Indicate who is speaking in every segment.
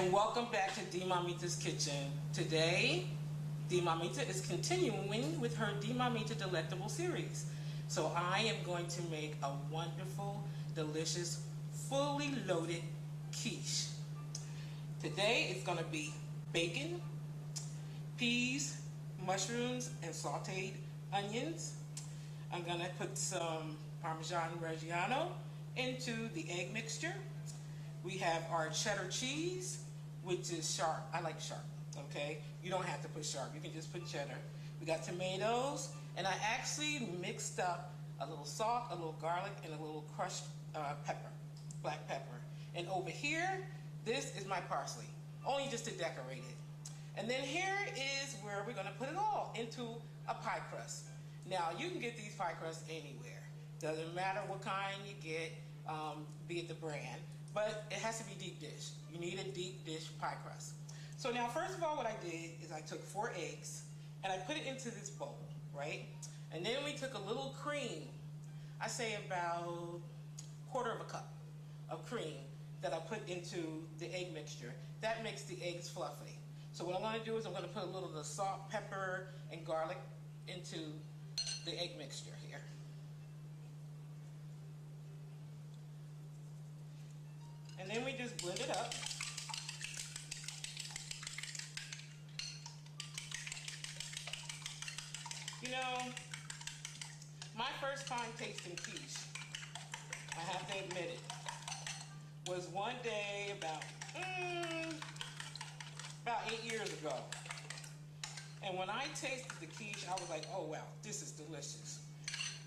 Speaker 1: and welcome back to D Mamita's Kitchen. Today, D Mamita is continuing with her D Mamita Delectable series. So I am going to make a wonderful, delicious, fully loaded quiche. Today it's going to be bacon, peas, mushrooms, and sauteed onions. I'm going to put some Parmesan Reggiano into the egg mixture. We have our cheddar cheese, which is sharp. I like sharp, okay? You don't have to put sharp. You can just put cheddar. We got tomatoes, and I actually mixed up a little salt, a little garlic, and a little crushed pepper, black pepper. And over here, this is my parsley, only just to decorate it. And then here is where we're gonna put it all into a pie crust. Now, you can get these pie crusts anywhere. Doesn't matter what kind you get, be it the brand. But it has to be deep dish. You need a deep dish pie crust. So now, first of all, what I did is I took 4 eggs and I put it into this bowl, right? And then we took a little cream. I say about 1/4 cup of cream that I put into the egg mixture. That makes the eggs fluffy. So what I'm going to do is I'm going to put a little of the salt, pepper, and garlic into the egg mixture here. And then we just blend it up. You know, my first time tasting quiche, I have to admit it, was one day about 8 years ago. And when I tasted the quiche, I was like, oh wow, this is delicious.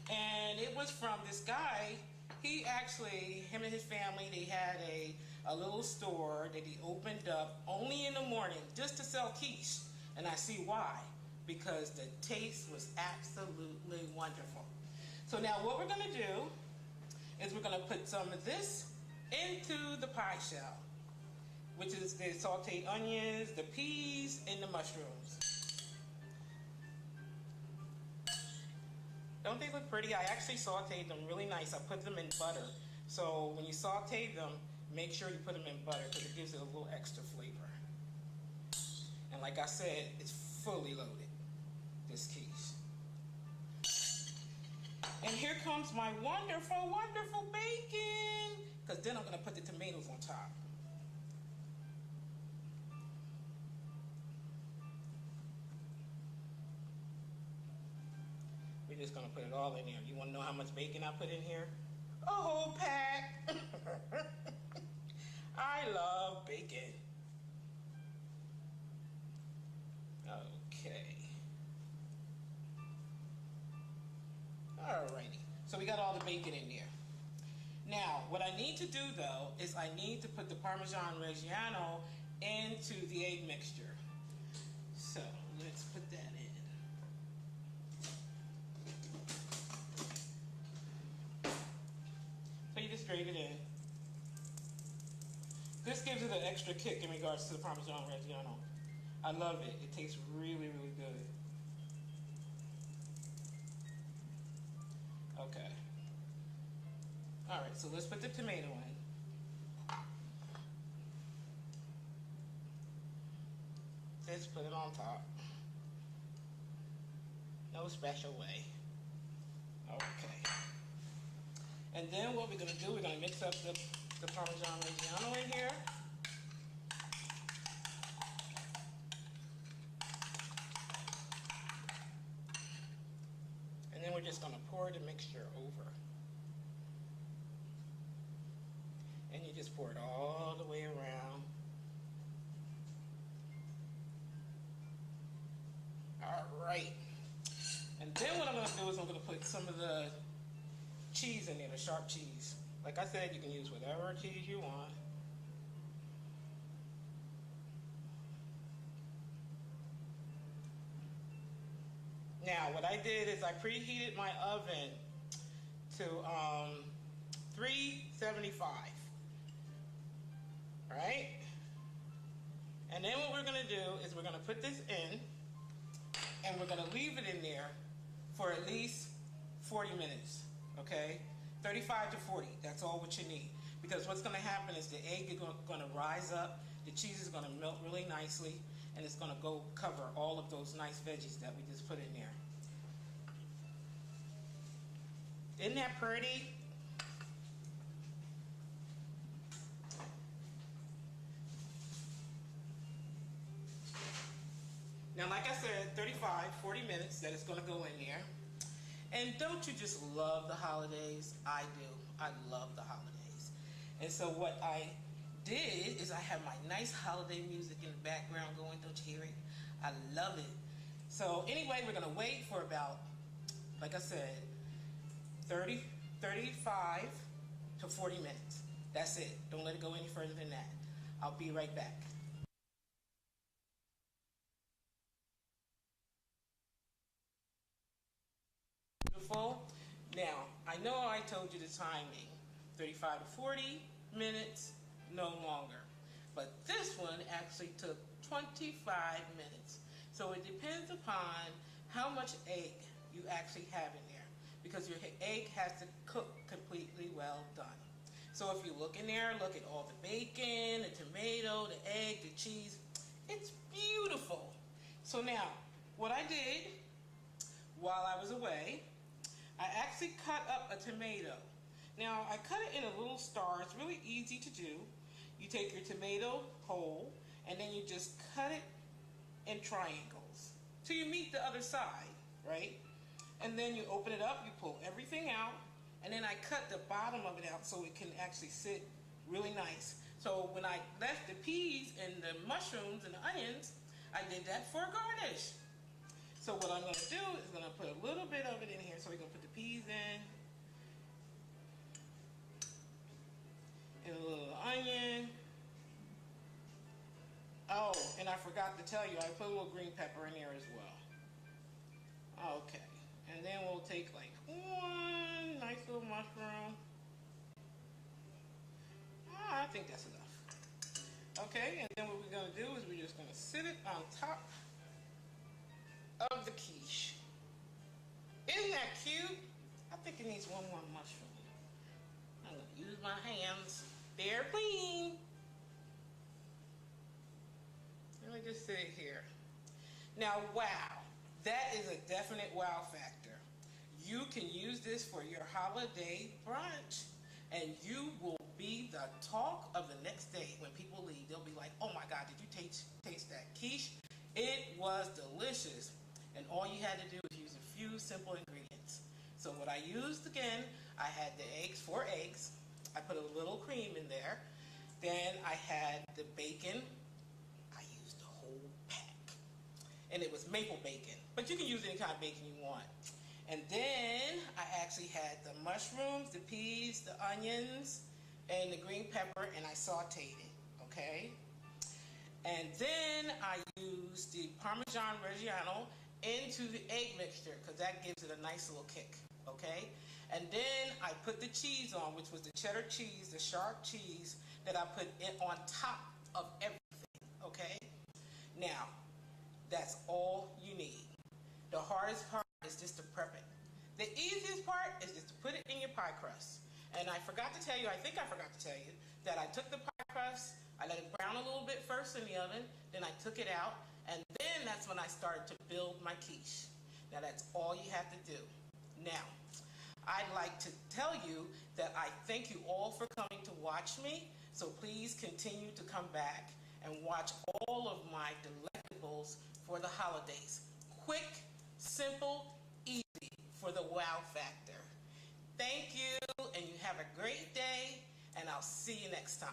Speaker 1: And it was from this guy. He actually, him and his family, they had a little store that he opened up only in the morning just to sell quiche. And I see why. Because the taste was absolutely wonderful. So now what we're going to do is we're going to put some of this into the pie shell, which is the sauteed onions, the peas, and the mushrooms. Don't they look pretty? I actually sauteed them really nice. I put them in butter. So when you saute them, make sure you put them in butter because it gives it a little extra flavor. And like I said, it's fully loaded, this quiche. And here comes my wonderful, wonderful bacon. Because then I'm going to put the tomatoes on top. We're just going to put it all in there. You want to know how much bacon I put in here? A whole pack. I love bacon. Okay. Alrighty. So we got all the bacon in there. Now, what I need to do though is I need to put the Parmesan Reggiano into the egg mixture. So let's put that in. So you just grate it in. This gives it an extra kick in regards to the Parmesan Reggiano. I love it. It tastes really, really good. Okay. Alright, so let's put the tomato in. Just put it on top. No special way. Okay. And then what we're going to do, we're going to mix up the Parmesan Reggiano in here. And then we're just going to pour the mixture over. And you just pour it all the way around. All right. And then what I'm going to do is I'm going to put some of the cheese in there, the sharp cheese. Like I said, you can use whatever cheese you want. Now, what I did is I preheated my oven to 375. Right? And then what we're going to do is we're going to put this in and we're going to leave it in there for at least 40 minutes. Okay? 35 to 40. That's all what you need. Because what's going to happen is the egg is going to rise up. The cheese is going to melt really nicely, and it's going to go cover all of those nice veggies that we just put in there. Isn't that pretty? Now, like I said, 35, 40 minutes that it's going to go in there. And don't you just love the holidays? I do. I love the holidays. And so what I did is I have my nice holiday music in the background going. Don't you hear it? I love it. So anyway, we're going to wait for about, like I said, 35 to 40 minutes. That's it. Don't let it go any further than that. I'll be right back. Beautiful. Now, I know I told you the timing, 35 to 40 minutes, no longer. But this one actually took 25 minutes. So it depends upon how much egg you actually have in there, because your egg has to cook completely well done. So if you look in there, look at all the bacon, the tomato, the egg, the cheese. It's beautiful. So now, what I did while I was away, I actually cut up a tomato. Now, I cut it in a little star. It's really easy to do. You take your tomato whole, and then you just cut it in triangles till you meet the other side, right? And then you open it up, you pull everything out, and then I cut the bottom of it out so it can actually sit really nice. So when I left the peas and the mushrooms and the onions, I did that for a garnish. So what I'm going to do is going to put a little bit of it in here. So we're going to put the peas in, and a little onion. Oh, and I forgot to tell you, I put a little green pepper in there as well. Okay, and then we'll take like one nice little mushroom. I think that's enough. Okay, and then what we're going to do is we're just going to sit it on top of the quiche. Isn't that cute? I think it needs one more mushroom. I'm going to use my hands. They're clean. Let me just sit it here. Now, wow. That is a definite wow factor. You can use this for your holiday brunch, and you will be the talk of the next day. When people leave, they'll be like, oh my God, did you taste that quiche? It was delicious. And all you had to do was use a few simple ingredients. So what I used again, I had the eggs, 4 eggs. I put a little cream in there. Then I had the bacon. I used the whole pack. And it was maple bacon. But you can use any kind of bacon you want. And then I actually had the mushrooms, the peas, the onions, and the green pepper, and I sauteed it, okay? And then I used the Parmesan Reggiano into the egg mixture, because that gives it a nice little kick, okay? And then I put the cheese on, which was the cheddar cheese, the sharp cheese that I put in on top of everything, okay? Now, that's all you need. The hardest part is just to prep it. The easiest part is just to put it in your pie crust. And I forgot to tell you, I think I forgot to tell you, that I took the pie crust, I let it brown a little bit first in the oven, then I took it out, and then that's when I started to build my quiche. Now that's all you have to do. Now, I'd like to tell you that I thank you all for coming to watch me, so please continue to come back and watch all of my delectables for the holidays. Quick, simple, easy for the wow factor. Thank you, and you have a great day, and I'll see you next time.